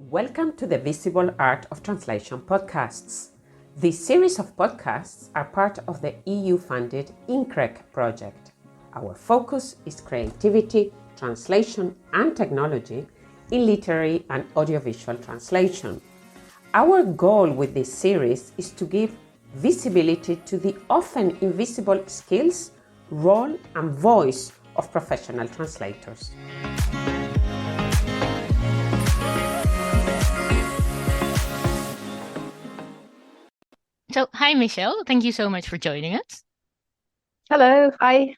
Welcome to the Visible Art of Translation podcasts. This series of podcasts are part of the EU-funded INCREC project. Our focus is creativity, translation and technology in literary and audiovisual translation. Our goal with this series is to give visibility to the often invisible skills, role and voice of professional translators. So, hi, Michele. Thank you so much for joining us. Hello, hi.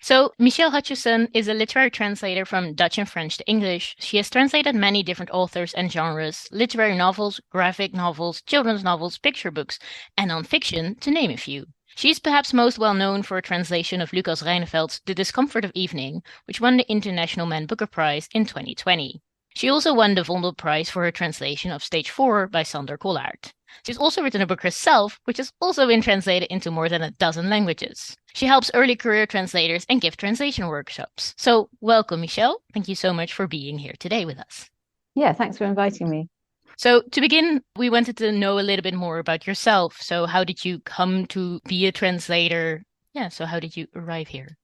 So, Michele Hutchison is a literary translator from Dutch and French to English. She has translated many different authors and genres, literary novels, graphic novels, children's novels, picture books, and non-fiction, to name a few. She is perhaps most well known for a translation of Lucas Reineveld's The Discomfort of Evening, which won the International Man Booker Prize in 2020. She also won the Vondel Prize for her translation of Stage 4 by Sander Collaert. She's also written a book herself, which has also been translated into more than a dozen languages. She helps early career translators and gives translation workshops. So welcome, Michele. Thank you so much for being here today with us. Yeah, thanks for inviting me. So to begin, we wanted to know a little bit more about yourself. So how did you come to be a translator? Yeah, so how did you arrive here?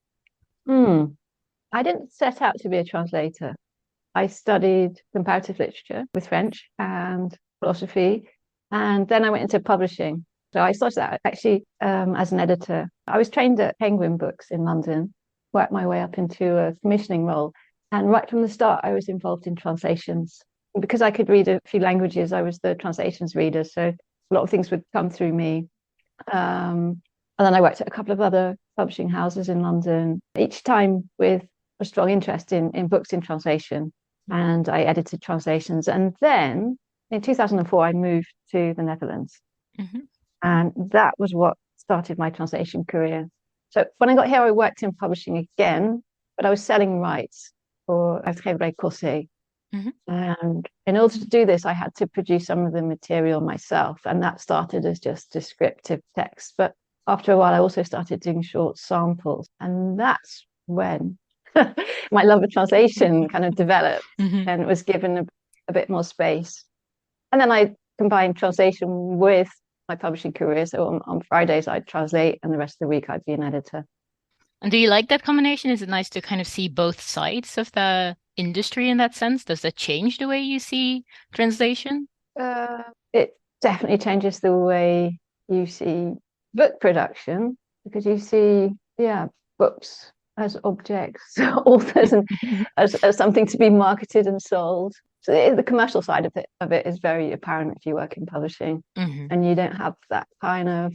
I didn't set out to be a translator. I studied comparative literature with French and philosophy, and then I went into publishing. So I started out actually as an editor. I was trained at Penguin Books in London, worked my way up into a commissioning role. And right from the start, I was involved in translations. Because I could read a few languages, I was the translations reader. So a lot of things would come through me. And then I worked at a couple of other publishing houses in London, each time with a strong interest in books in translation. And I edited translations. And then in 2004, I moved to the Netherlands. Mm-hmm. And that was what started my translation career. So when I got here, I worked in publishing again, but I was selling rights for Uitgeverij Cossé. Mm-hmm. And in order to do this, I had to produce some of the material myself. And that started as just descriptive text. But after a while, I also started doing short samples. And that's when my love of translation kind of developed and was given a bit more space. And then I combined translation with my publishing career. So on Fridays, I'd translate, and the rest of the week, I'd be an editor. And do you like that combination? Is it nice to kind of see both sides of the industry in that sense? Does that change the way you see translation? It definitely changes the way you see book production, because you see, books as objects, authors, and as something to be marketed and sold. So the commercial side of it is very apparent if you work in publishing, and you don't have that kind of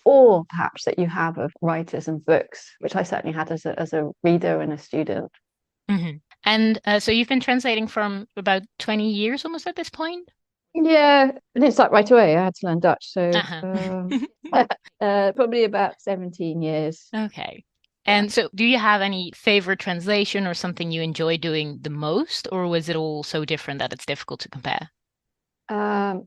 awe, perhaps, that you have of writers and books, which I certainly had as a reader and a student. And so you've been translating from about 20 years almost at this point? Yeah, I didn't start right away. I had to learn Dutch, so probably about 17 years. Okay. And so do you have any favorite translation or something you enjoy doing the most, or was it all so different that it's difficult to compare? Well,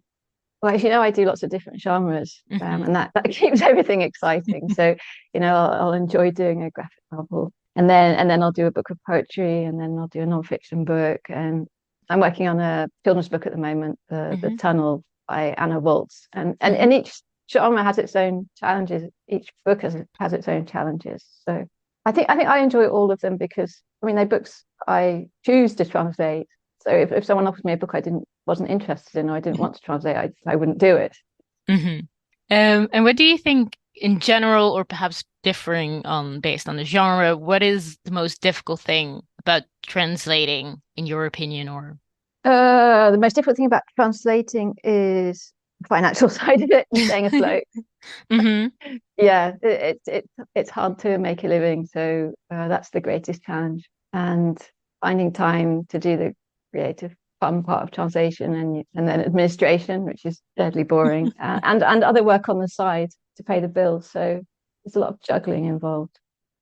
as you know, I do lots of different genres, and that keeps everything exciting. So, I'll enjoy doing a graphic novel, and then I'll do a book of poetry, and then I'll do a non-fiction book. And I'm working on a children's book at the moment, The Tunnel by Anna Waltz, and each genre has its own challenges. Each book has its own challenges. So I think I enjoy all of them because they're books I choose to translate. So if someone offers me a book I wasn't interested in or I didn't want to translate, I wouldn't do it. And what do you think in general, or perhaps differing based on the genre, what is the most difficult thing about translating, in your opinion? Or the most difficult thing about translating is the financial side of it and staying afloat. Yeah, it's hard to make a living, so that's the greatest challenge. And finding time to do the creative fun part of translation and then administration, which is deadly boring, and other work on the side to pay the bills. So there's a lot of juggling involved.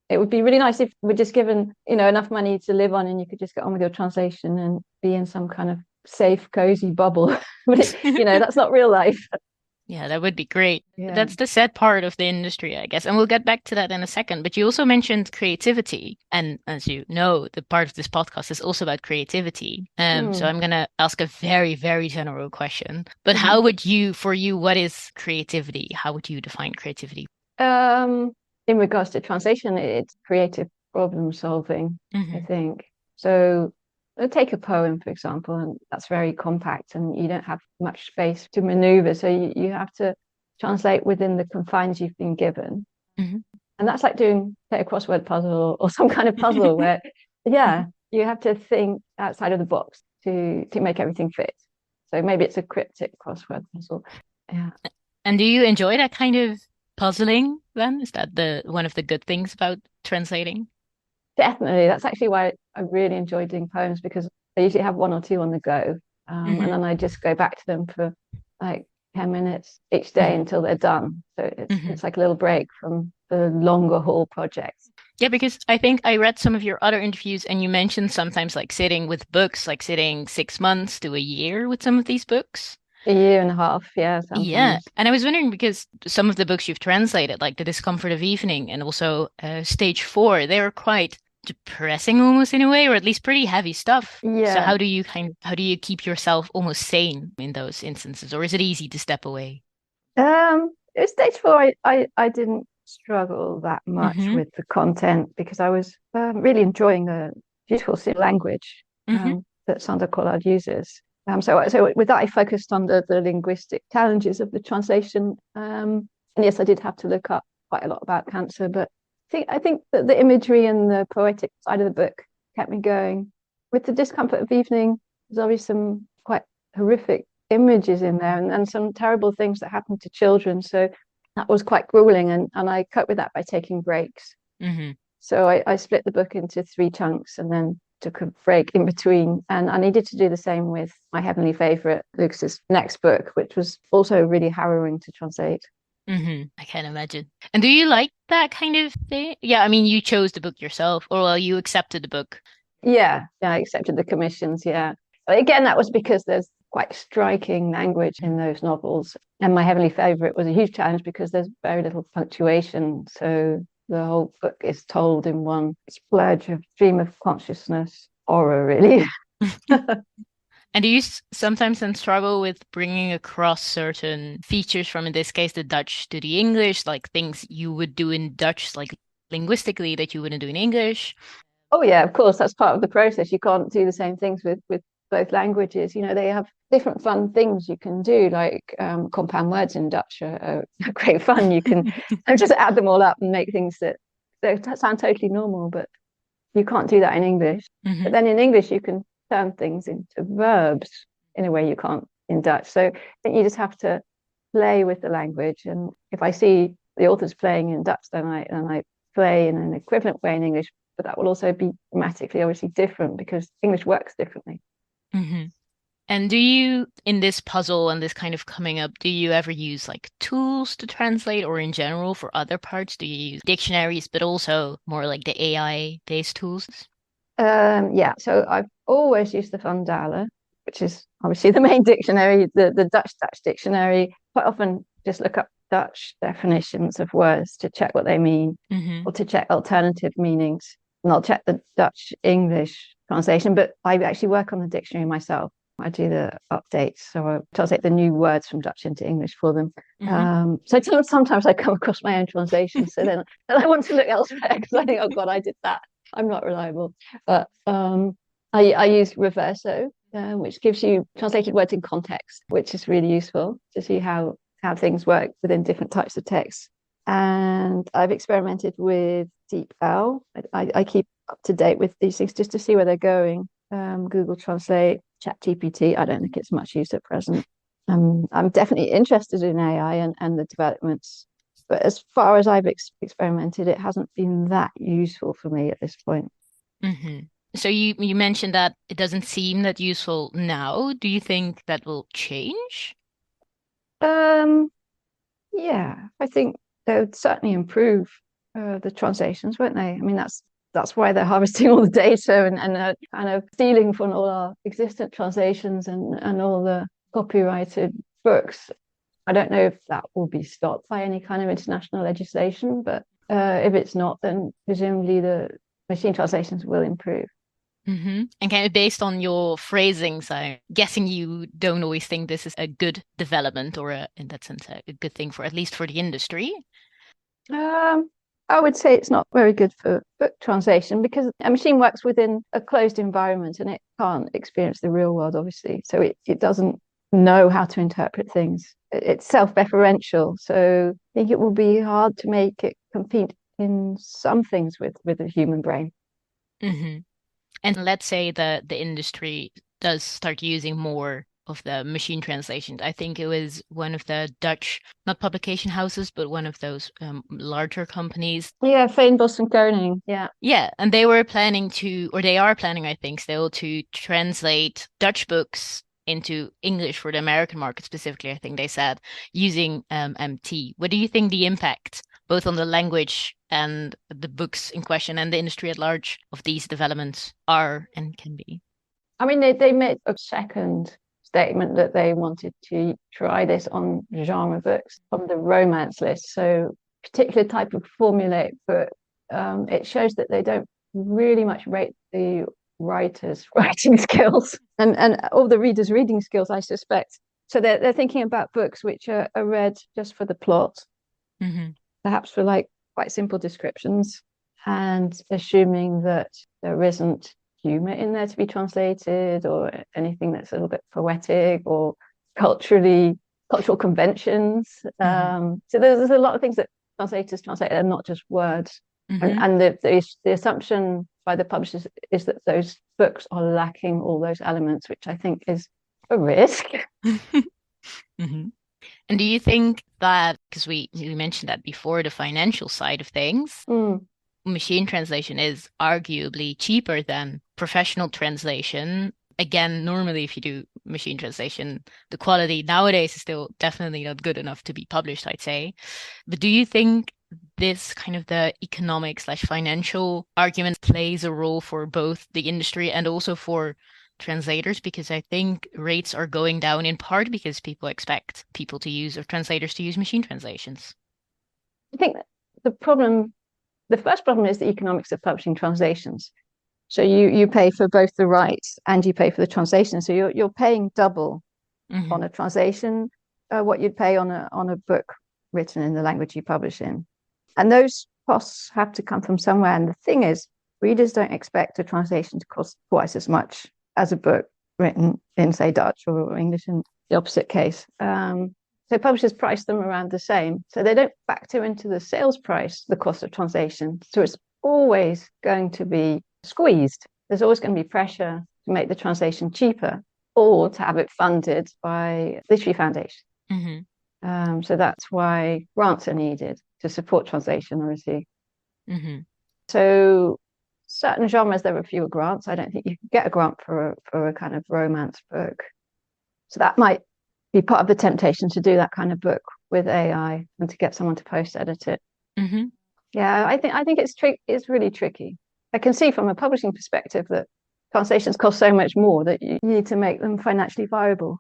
It would be really nice if we're just given, enough money to live on and you could just get on with your translation and be in some kind of safe, cozy bubble. But that's not real life. Yeah, that would be great. Yeah. That's the sad part of the industry, I guess. And we'll get back to that in a second. But you also mentioned creativity. And as you know, the part of this podcast is also about creativity. So I'm going to ask a very, very general question. But how would you, for you, what is creativity? How would you define creativity? In regards to translation, it's creative problem solving, I think. So take a poem, for example, and that's very compact and you don't have much space to maneuver. So you have to translate within the confines you've been given. And that's like doing a crossword puzzle or some kind of puzzle where, you have to think outside of the box to make everything fit. So maybe it's a cryptic crossword puzzle. Yeah. And do you enjoy that kind of puzzling then? Is that the one of the good things about translating? Definitely. That's actually why I really enjoy doing poems, because I usually have one or two on the go. And then I just go back to them for like 10 minutes each day until they're done. So it's like a little break from the longer haul projects. Yeah, because I think I read some of your other interviews and you mentioned sometimes like sitting with books, like sitting 6 months to a year with some of these books. A year and a half, yeah, sometimes. Yeah. And I was wondering because some of the books you've translated, like The Discomfort of Evening and also Stage 4, they were quite depressing almost in a way, or at least pretty heavy stuff. Yeah. So how do you keep yourself almost sane in those instances, or is it easy to step away? Stage 4, I didn't struggle that much with the content because I was really enjoying the beautiful language that Sandra Collard uses. So with that, I focused on the linguistic challenges of the translation. And yes, I did have to look up quite a lot about cancer, but I think that the imagery and the poetic side of the book kept me going. With The Discomfort of Evening, there's obviously some quite horrific images in there and some terrible things that happen to children. So that was quite grueling, and I coped with that by taking breaks. So I split the book into 3 chunks and then took a break in between. And I needed to do the same with my heavenly favorite, Lucas's next book, which was also really harrowing to translate. I can imagine. And do you like that kind of thing? Yeah, I mean, you chose the book yourself, or well, you accepted the book. Yeah, I accepted the commissions. Yeah. But again, that was because there's quite striking language in those novels. And my heavenly favorite was a huge challenge because there's very little punctuation. So the whole book is told in one splurge of stream of consciousness horror, really. And do you sometimes then struggle with bringing across certain features from, in this case, the Dutch to the English, like things you would do in Dutch, like linguistically, that you wouldn't do in English? Oh, yeah, of course. That's part of the process. You can't do the same things with both languages. You know, they have different fun things you can do, like compound words in Dutch are great fun. You can just add them all up and make things that sound totally normal, but you can't do that in English. But then in English, you can turn things into verbs in a way you can't in Dutch. So I think you just have to play with the language. And if I see the authors playing in Dutch, then I play in an equivalent way in English, but that will also be grammatically obviously different because English works differently. And do you, in this puzzle and this kind of coming up, do you ever use like tools to translate, or in general for other parts, do you use dictionaries, but also more like the AI-based tools? Yeah, so I've always used the Vandalen, which is obviously the main dictionary, the Dutch dictionary. Quite often just look up Dutch definitions of words to check what they mean, or to check alternative meanings. And I'll check the Dutch English translation, but I actually work on the dictionary myself. I do the updates, so I translate the new words from Dutch into English for them. So sometimes I come across my own translations, so then I want to look elsewhere because I think, oh God, I did that. I'm not reliable. But I use Reverso, which gives you translated words in context, which is really useful to see how things work within different types of text. And I've experimented with DeepL. I keep up to date with these things just to see where they're going. Google Translate, ChatGPT, I don't think it's much use at present. I'm definitely interested in AI and the developments, but as far as I've experimented, it hasn't been that useful for me at this point. So you mentioned that it doesn't seem that useful now. Do you think that will change? Yeah, I think they would certainly improve the translations, won't they? I mean, that's why they're harvesting all the data and kind of stealing from all our existent translations and all the copyrighted books. I don't know if that will be stopped by any kind of international legislation, but if it's not, then presumably the machine translations will improve. And kind of based on your phrasings, I'm guessing you don't always think this is a good development or in that sense, a good thing for at least for the industry. I would say it's not very good for book translation because a machine works within a closed environment and it can't experience the real world, obviously. So it doesn't know how to interpret things. It's self-referential. So I think it will be hard to make it compete in some things with the human brain. And let's say the industry does start using more of the machine translations. I think it was one of the Dutch, not publication houses, but one of those larger companies. Yeah, Feinbos and Koning. Yeah. Yeah, and they were planning to, or they are planning, I think, still to translate Dutch books into English for the American market specifically, I think they said, using MT. What do you think the impact, both on the language and the books in question and the industry at large, of these developments are and can be? I mean, they made a second statement that they wanted to try this on genre books from the romance list. So particular type of formulaic book, it shows that they don't really much rate the writers' writing skills and all the readers' reading skills, I suspect. So they're thinking about books which are read just for the plot, perhaps for like quite simple descriptions, and assuming that there isn't humor in there to be translated or anything that's a little bit poetic or cultural conventions. So there's a lot of things that translators translate and not just words. And the assumption by the publishers is that those books are lacking all those elements, which I think is a risk. And do you think that, because we mentioned that before, the financial side of things, machine translation is arguably cheaper than professional translation. Again, normally if you do machine translation, the quality nowadays is still definitely not good enough to be published, I'd say. But do you think this kind of the economic/financial argument plays a role for both the industry and also for translators? Because I think rates are going down in part because people expect people to use or translators to use machine translations. I think the first problem is the economics of publishing translations. So you pay for both the rights and you pay for the translation. So you're paying double on a translation, what you'd pay on a book written in the language you publish in. And those costs have to come from somewhere. And the thing is, readers don't expect a translation to cost twice as much as a book written in, say, Dutch or English in the opposite case. So publishers price them around the same. So they don't factor into the sales price the cost of translation. So it's always going to be squeezed. There's always going to be pressure to make the translation cheaper or to have it funded by Literary Foundation. So that's why grants are needed to support translation, obviously. So certain genres, there are fewer grants. I don't think you can get a grant for a kind of romance book. So that might be part of the temptation to do that kind of book with AI and to get someone to post-edit it. Yeah, I think it's really tricky. I can see from a publishing perspective that translations cost so much more that you need to make them financially viable.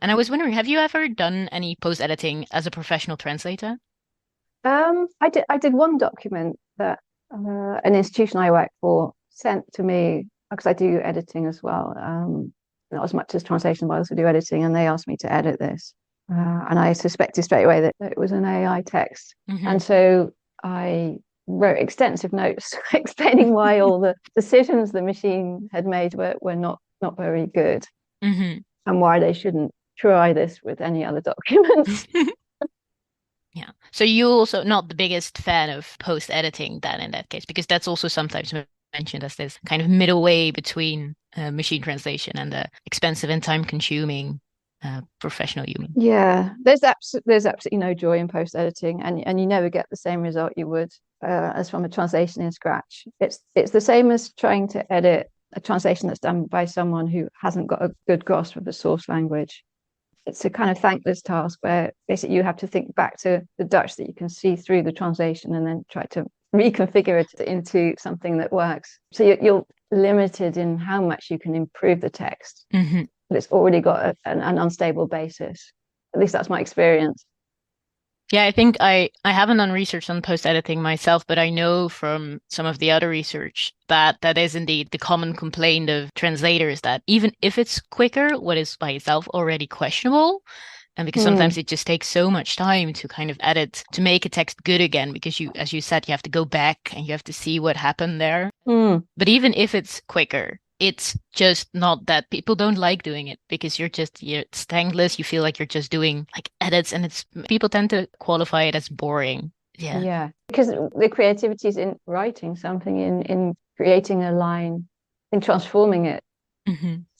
And I was wondering, have you ever done any post-editing as a professional translator? I did one document that an institution I work for sent to me because I do editing as well. Not as much as translation, but I also do editing, and they asked me to edit this. And I suspected straight away that it was an AI text. And so I wrote extensive notes explaining why all the decisions the machine had made were not very good, and why they shouldn't try this with any other documents. Yeah. So you also not the biggest fan of post-editing then in that case, because that's also sometimes mentioned as this kind of middle way between machine translation and the expensive and time-consuming professional human. Yeah, there's absolutely no joy in post-editing, and you never get the same result you would as from a translation in scratch. It's the same as trying to edit a translation that's done by someone who hasn't got a good grasp of the source language. It's a kind of thankless task where basically you have to think back to the Dutch that you can see through the translation and then try to reconfigure it into something that works. So you're limited in how much you can improve the text. But it's already got an unstable basis. At least that's my experience. Yeah, I think I haven't done research on post-editing myself, but I know from some of the other research that that is indeed the common complaint of translators, that even if it's quicker, what is by itself already questionable. And because sometimes it just takes so much time to kind of edit to make a text good again, because you, as you said, you have to go back and you have to see what happened there. But even if it's quicker, it's just not that people don't like doing it because it's thankless. You feel like you're just doing like edits, and it's people tend to qualify it as boring. Yeah. Yeah, because the creativity is in writing something, in creating a line, in transforming it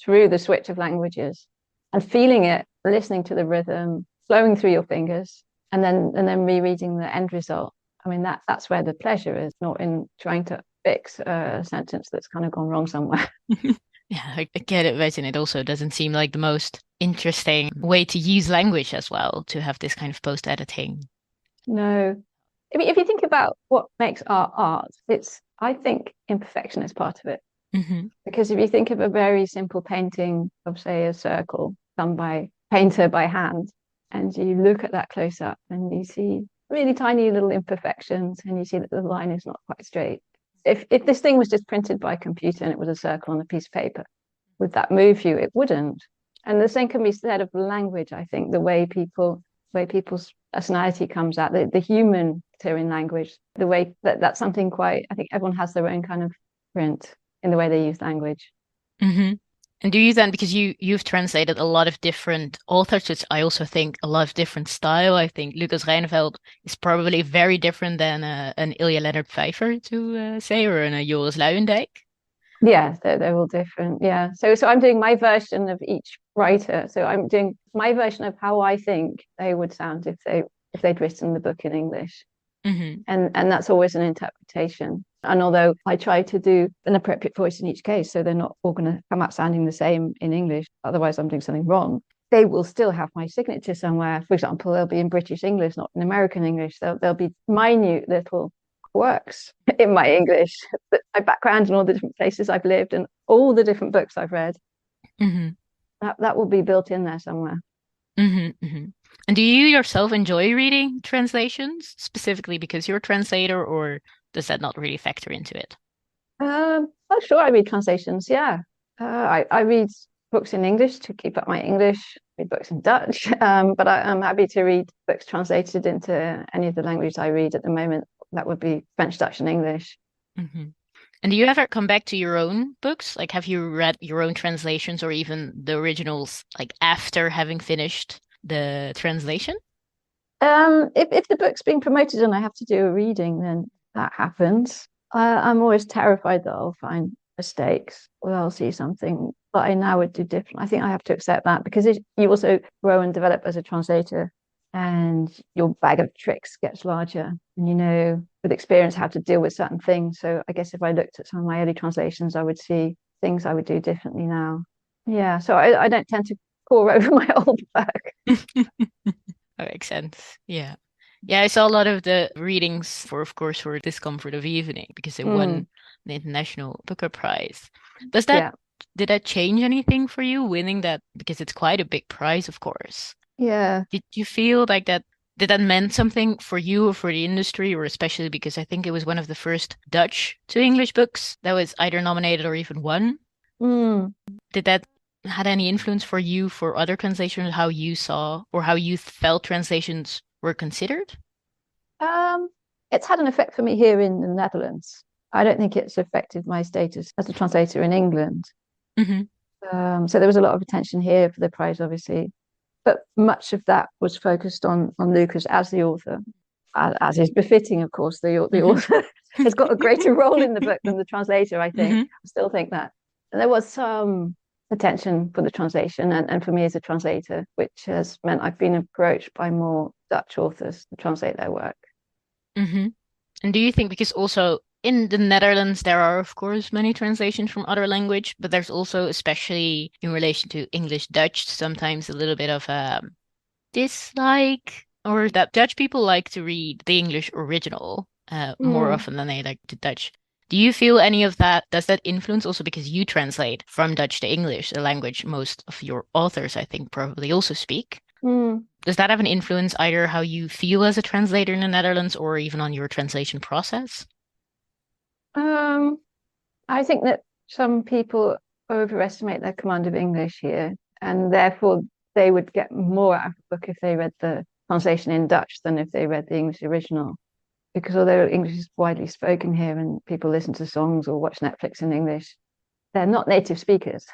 through the switch of languages and feeling it, listening to the rhythm, flowing through your fingers, and then rereading the end result. I mean, that's where the pleasure is, not in trying to fix a sentence that's kind of gone wrong somewhere. Yeah, I get it, right? And it also doesn't seem like the most interesting way to use language as well, to have this kind of post-editing. No. If you think about what makes art, I think imperfection is part of it. Because if you think of a very simple painting of, say, a circle done by painter by hand, and you look at that close up and you see really tiny little imperfections, and you see that the line is not quite straight. If this thing was just printed by computer and it was a circle on a piece of paper, would that move you? It wouldn't. And the same can be said of language. I think the way people's personality comes out, the human in language, the way that's something quite, I think everyone has their own kind of print in the way they use language. And do you then, because you've translated a lot of different authors, which I also think a lot of different style. I think Lucas Reinfeldt is probably very different than an Ilja Leonard Pfeiffer, to say, or a Joris Luijendijk. Yeah, they're all different. Yeah. So I'm doing my version of each writer. So I'm doing my version of how I think they would sound if they'd written the book in English. And that's always an interpretation. And although I try to do an appropriate voice in each case, so they're not all going to come out sounding the same in English, otherwise I'm doing something wrong, they will still have my signature somewhere. For example, they'll be in British English, not in American English. There'll be minute little quirks in my English, my background and all the different places I've lived and all the different books I've read. That will be built in there somewhere. And do you yourself enjoy reading translations, specifically because you're a translator, or does that not really factor into it? Oh, sure, I read translations. Yeah, I read books in English to keep up my English. I read books in Dutch, but I'm happy to read books translated into any of the languages I read at the moment. That would be French, Dutch, and English. And do you ever come back to your own books? Like, have you read your own translations or even the originals, like after having finished the translation? If the book's being promoted and I have to do a reading, then that happens. I'm always terrified that I'll find mistakes or I'll see something that I now would do different. I think I have to accept that, because you also grow and develop as a translator, and your bag of tricks gets larger, and you know with experience how to deal with certain things. So I guess if I looked at some of my early translations, I would see things I would do differently now. Yeah, so I don't tend to pore over my old work. That makes sense. Yeah. Yeah, I saw a lot of the readings of course, for Discomfort of Evening, because they won the International Booker Prize. Did that change anything for you, winning that? Because it's quite a big prize, of course. Yeah. Did you feel like that? Did that meant something for you or for the industry, or especially because I think it was one of the first Dutch to English books that was either nominated or even won? Did that had any influence for you for other translations, how you saw or how you felt translations were considered? It's had an effect for me here in the Netherlands. I don't think it's affected my status as a translator in England. So there was a lot of attention here for the prize, obviously, but much of that was focused on Lucas as the author, as is befitting, of course. The author has got a greater role in the book than the translator, I think. I still think that. And there was some attention for the translation and for me as a translator, which has meant I've been approached by more Dutch authors to translate their work. And do you think, because also in the Netherlands, there are, of course, many translations from other language, but there's also, especially in relation to English Dutch, sometimes a little bit of a dislike, or that Dutch people like to read the English original more often than they like the Dutch. Do you feel any of that? Does that influence also because you translate from Dutch to English, a language most of your authors, I think, probably also speak? Mm. Does that have an influence either how you feel as a translator in the Netherlands or even on your translation process? I think that some people overestimate their command of English here, and therefore they would get more out of the book if they read the translation in Dutch than if they read the English original. Because although English is widely spoken here and people listen to songs or watch Netflix in English, they're not native speakers.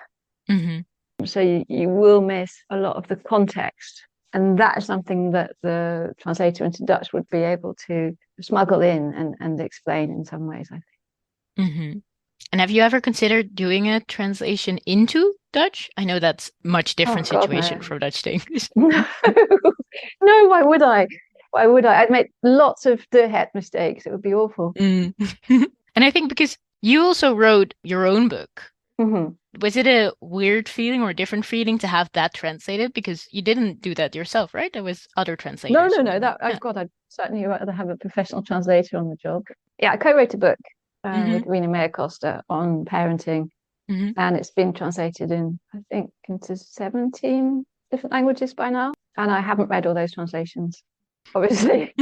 Mm-hmm. So you will miss a lot of the context. And that is something that the translator into Dutch would be able to smuggle in and explain in some ways, I think. Mm-hmm. And have you ever considered doing a translation into Dutch? I know that's much Oh different God, situation no. from Dutch to English. No, no, why would I? Why would I? I'd make lots of the head mistakes. It would be awful. Mm. And I think because you also wrote your own book, Hmm. was it a weird feeling or a different feeling to have that translated? Because you didn't do that yourself, right? There was other No, translators no, who no. did it. That Yeah. God, I'd certainly rather have a professional translator on the job. Yeah, I co-wrote a book Mm-hmm. with Rena Mayer Costa on parenting, Mm-hmm. and it's been translated in, I think, into 17 different languages by now. And I haven't read all those translations, obviously.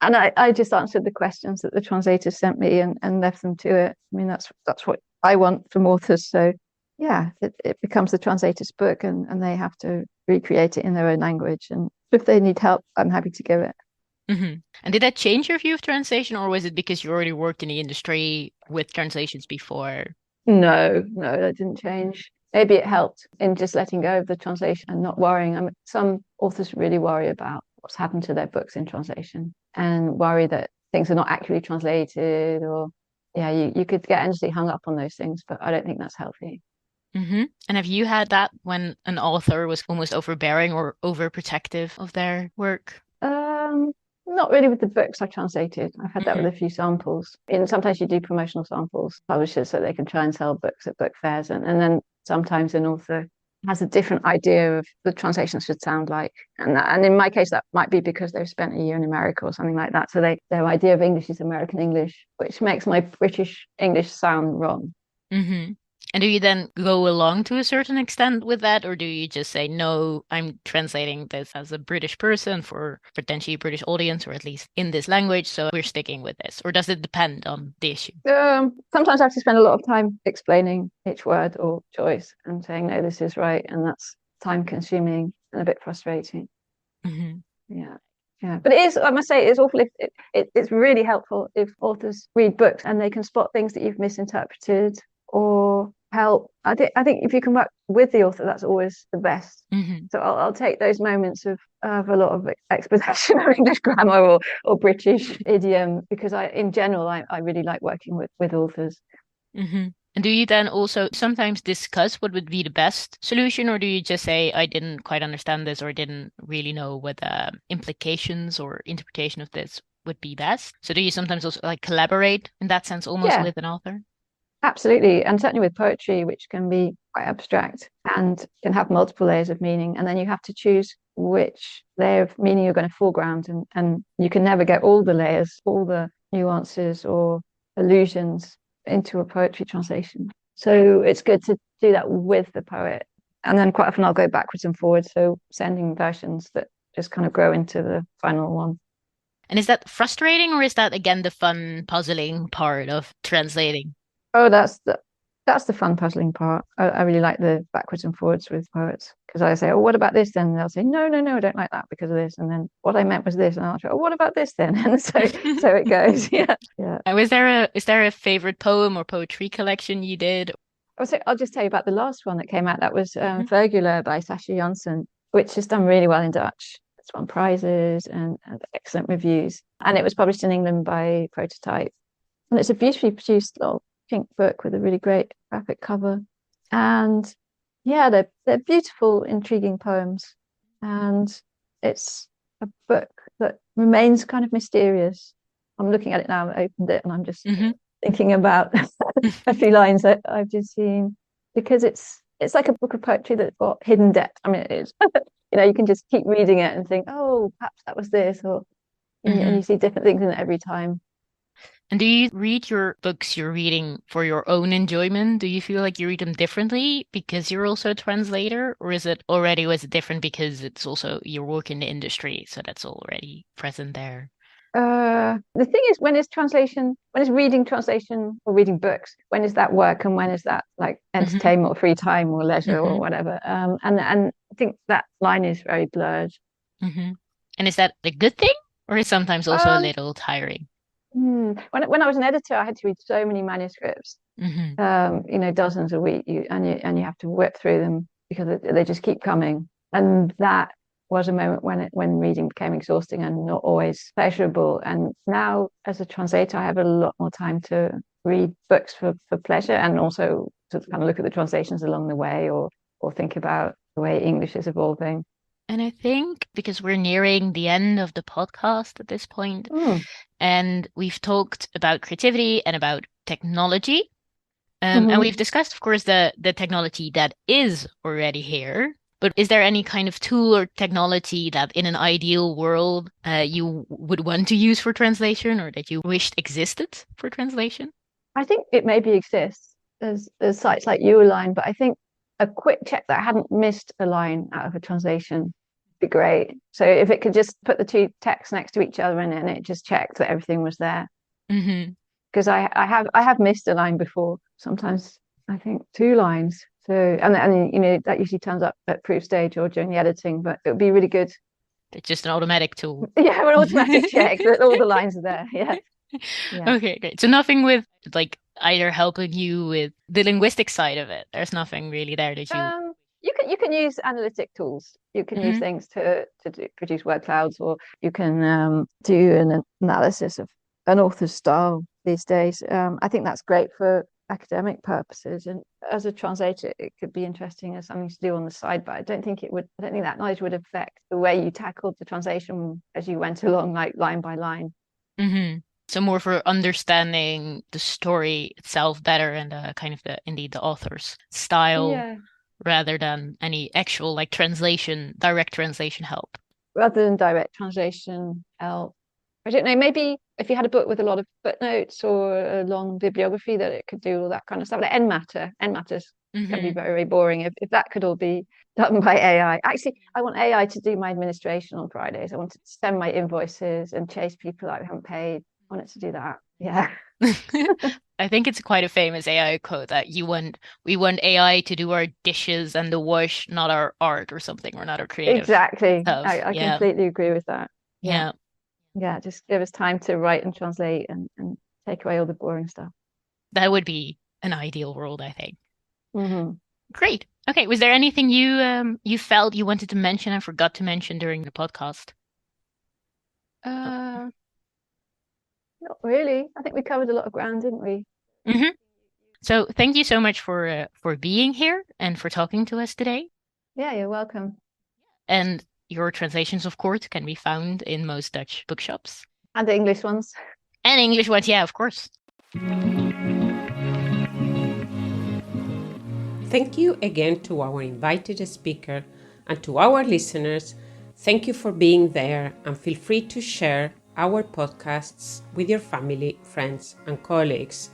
And I just answered the questions that the translators sent me and left them to it. I mean, that's what I want from authors. So yeah, it becomes the translator's book and they have to recreate it in their own language. And if they need help, I'm happy to give it. Mm-hmm. And did that change your view of translation, or was it because you already worked in the industry with translations before? No, no, that didn't change. Maybe it helped in just letting go of the translation and not worrying. I mean, some authors really worry about what's happened to their books in translation and worry that things are not accurately translated or yeah, you could get endlessly hung up on those things, but I don't think that's healthy. Mm-hmm. And have you had that when an author was almost overbearing or overprotective of their work? Um, Not really with the books I translated. I've had that Mm-hmm. with a few samples. And sometimes you do promotional samples, publishers, so they can try and sell books at book fairs. And then sometimes an author has a different idea of the translation should sound like. And in my case, that might be because they've spent a year in America or something like that. So their idea of English is American English, which makes my British English sound wrong. Mm-hmm. And do you then go along to a certain extent with that, or do you just say, no, I'm translating this as a British person for potentially a British audience, or at least in this language, so we're sticking with this? Or does it depend on the issue? Sometimes I have to spend a lot of time explaining each word or choice and saying, no, this is right. And that's time consuming and a bit frustrating. Mm-hmm. Yeah. Yeah. But it is, I must say, it's awful if it's really helpful if authors read books and they can spot things that you've misinterpreted or help. I think if you can work with the author, that's always the best. Mm-hmm. So I'll take those moments of a lot of exposition of English grammar or British idiom because in general, I really like working with authors. Mm-hmm. And do you then also sometimes discuss what would be the best solution, or do you just say, I didn't quite understand this, or didn't really know what the implications or interpretation of this would be best? So do you sometimes also like collaborate in that sense almost Yeah, with an author? absolutely. And certainly with poetry, which can be quite abstract and can have multiple layers of meaning. And then you have to choose which layer of meaning you're going to foreground. And you can never get all the layers, all the nuances or allusions into a poetry translation. So it's good to do that with the poet. And then quite often I'll go backwards and forwards. So sending versions that just kind of grow into the final one. And is that frustrating, or is that again the fun puzzling part of translating? Oh, that's the fun puzzling part. I really like the backwards and forwards with poets because I say, "Oh, what about this then?" And they'll say, "No, no, no, I don't like that because of this." And then what I meant was this, and I'll say, "Oh, what about this then?" And so it goes. Yeah, yeah. Now, is there a favorite poem or poetry collection you did? I'll just tell you about the last one that came out. That was Mhm. Virgula by Sasha Janssen, which has done really well in Dutch. It's won prizes and excellent reviews, and it was published in England by Prototype. And it's a beautifully produced little pink book with a really great graphic cover. And yeah, they're beautiful, intriguing poems. And it's a book that remains kind of mysterious. I'm looking at it now, I opened it, and I'm just Mhm. thinking about a few lines that I've just seen because it's like a book of poetry that's got hidden depth. I mean, it is. You can just keep reading it and think, oh, perhaps that was this, or and Mhm. you see different things in it every time. And do you read your books you're reading for your own enjoyment? Do you feel like you read them differently because you're also a translator? Or is it already was it different because it's also your work in the industry, so that's already present there? The thing is, when is reading translation or reading books, when is that work and when is that like Mm-hmm. entertainment or free time or leisure or Mm-hmm. whatever? And I think that line is very blurred. Mm-hmm. And is that a good thing or is sometimes also a Um, little tiring? when I was an editor, I had to read so many manuscripts, Mm-hmm. dozens a week, and you have to whip through them because they just keep coming. And that was a moment when reading became exhausting and not always pleasurable. And now, as a translator, I have a lot more time to read books for pleasure and also to kind of look at the translations along the way or think about the way English is evolving. And I think because we're nearing the end of the podcast at this point, Mm. and we've talked about creativity and about technology. And we've Mhm. discussed, of course, the technology that is already here. But is there any kind of tool or technology that in an ideal world you would want to use for translation or that you wished existed for translation? I think it maybe exists. There's sites like Uline, but I think a quick check that I hadn't missed a line out of a translation would be great. So if it could just put the two texts next to each other and it just checked that everything was there. Mm-hmm. Because I have missed a line before. Sometimes I think two lines. So and that usually turns up at proof stage or during the editing, but it would be really good. It's just an automatic tool. Yeah, an automatic check that all the lines are there. Yeah. Yeah. Okay, great. So nothing with like either helping you with the linguistic side of it. There's nothing really there that you. You can use analytic tools. You can use Mhm. things to produce word clouds, or you can do an analysis of an author's style these days. I think that's great for academic purposes, and as a translator, it could be interesting as something to do on the side. But I don't think it would. I don't think that knowledge would affect the way you tackled the translation as you went along, like line by line. Mm-hmm. So more for understanding the story itself better and kind of indeed the author's style Yeah. rather than any actual like translation, direct translation help. Rather than direct translation help. I don't know, maybe if you had a book with a lot of footnotes or a long bibliography that it could do all that kind of stuff. Like end matters can be Mm-hmm. very, very boring. If that could all be done by AI. Actually, I want AI to do my administration on Fridays. I want it to send my invoices and chase people that I haven't paid. I want it to do that. Yeah. I think it's quite a famous AI quote that we want AI to do our dishes and the wash, not our art or something, or not our creative Exactly. stuff. I Yeah. completely agree with that. Yeah. Yeah. Yeah. Just give us time to write and translate and take away all the boring stuff. That would be an ideal world, I think. Hmm. Great. Okay. Was there anything you felt you wanted to mention and forgot to mention during the podcast? Uh, Not really. I think we covered a lot of ground, didn't we? Mm-hmm. So thank you so much for being here and for talking to us today. Yeah, you're welcome. And your translations, of course, can be found in most Dutch bookshops. And the English ones. And English ones, yeah, of course. Thank you again to our invited speaker and to our listeners. Thank you for being there and feel free to share our podcasts with your family, friends, and colleagues.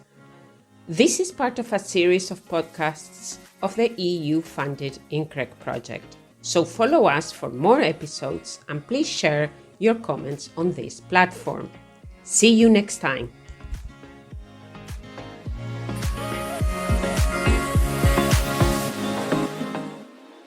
This is part of a series of podcasts of the EU-funded INCREC project. So follow us for more episodes and please share your comments on this platform. See you next time.